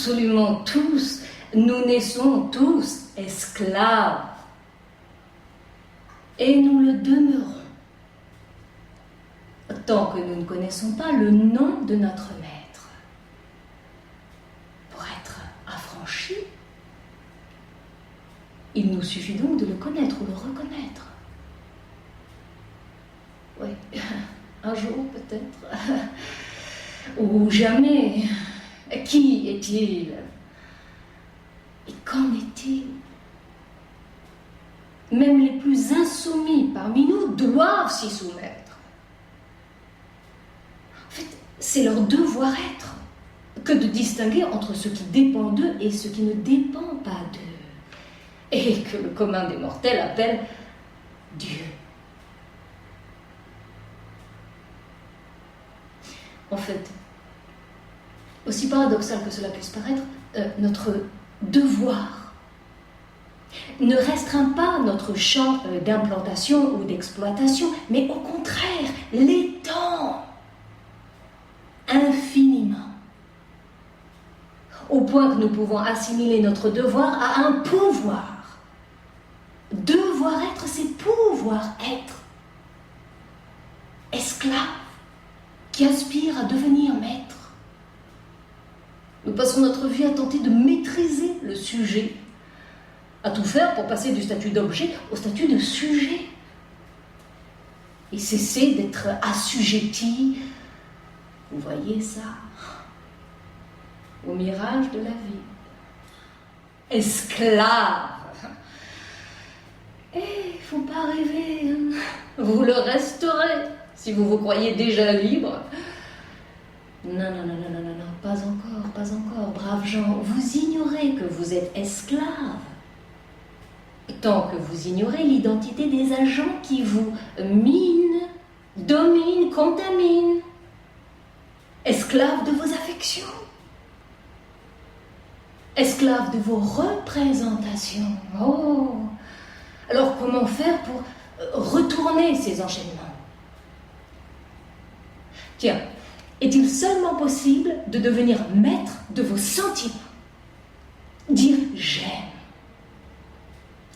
absolument tous, nous naissons tous esclaves. Et nous le demeurons, tant que nous ne connaissons pas le nom de notre maître. Pour être affranchis, il nous suffit donc de le connaître ou le reconnaître. Oui, un jour peut-être, ou jamais. Qui est-il? Et qu'en est-il? Même les plus insoumis parmi nous doivent s'y soumettre. En fait, c'est leur devoir-être que de distinguer entre ce qui dépend d'eux et ce qui ne dépend pas d'eux, et que le commun des mortels appelle Dieu. En fait, aussi paradoxal que cela puisse paraître, notre devoir ne restreint pas notre champ d'implantation ou d'exploitation, mais au contraire, l'étend infiniment, au point que nous pouvons assimiler notre devoir à un pouvoir. Devoir être, c'est pouvoir être. Esclave qui aspire à devenir maître. Nous passons notre vie à tenter de maîtriser le sujet, à tout faire pour passer du statut d'objet au statut de sujet, et cesser d'être assujetti, vous voyez ça, au mirage de la vie. Esclave. Et il ne faut pas rêver, hein. Vous le resterez si vous vous croyez déjà libre. Non, pas encore, braves gens. Vous ignorez que vous êtes esclaves, tant que vous ignorez l'identité des agents qui vous minent, dominent, contaminent. Esclaves de vos affections, esclaves de vos représentations. Oh! Alors comment faire pour retourner ces enchaînements? Tiens, est-il seulement possible de devenir maître de vos sentiments? Dire « j'aime »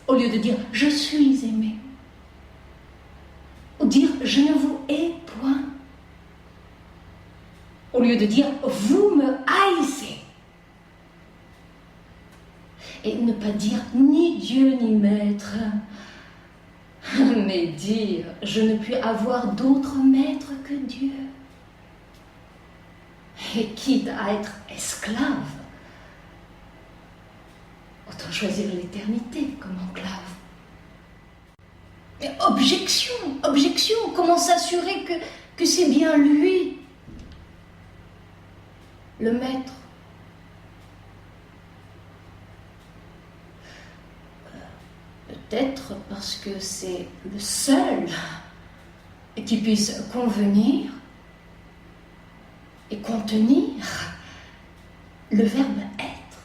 au lieu de dire « je suis aimé » ou dire « je ne vous hais point » au lieu de dire « vous me haïssez » et ne pas dire ni Dieu ni maître, mais dire « je ne puis avoir d'autre maître que Dieu ». Et quitte à être esclave, autant choisir l'éternité comme enclave. Mais objection, comment s'assurer que c'est bien lui, le maître? Peut-être parce que c'est le seul qui puisse convenir et contenir le verbe être.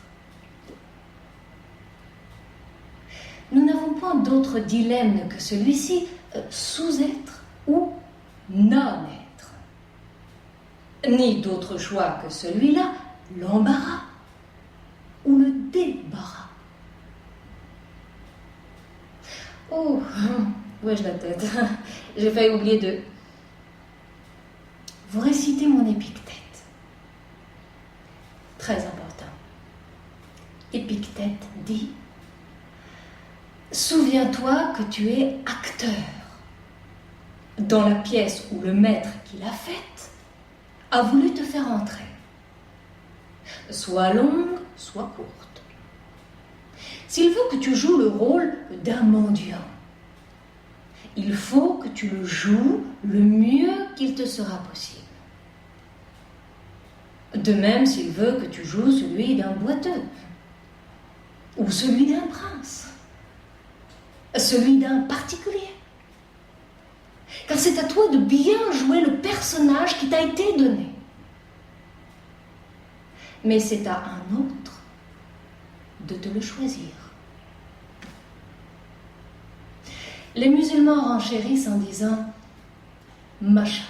Nous n'avons point d'autre dilemme que celui-ci, sous-être ou non-être. Ni d'autre choix que celui-là, l'embarras ou le débarras. Oh, où ai-je la tête? J'ai failli oublier de vous réciter mon Épictète. Très important. Épictète dit: souviens-toi que tu es acteur dans la pièce où le maître qui l'a faite a voulu te faire entrer. Soit longue, soit courte. S'il veut que tu joues le rôle d'un mendiant, il faut que tu le joues le mieux qu'il te sera possible. De même, s'il veut que tu joues celui d'un boiteux, ou celui d'un prince, celui d'un particulier. Car c'est à toi de bien jouer le personnage qui t'a été donné. Mais c'est à un autre de te le choisir. Les musulmans renchérissent en disant « Mashallah ».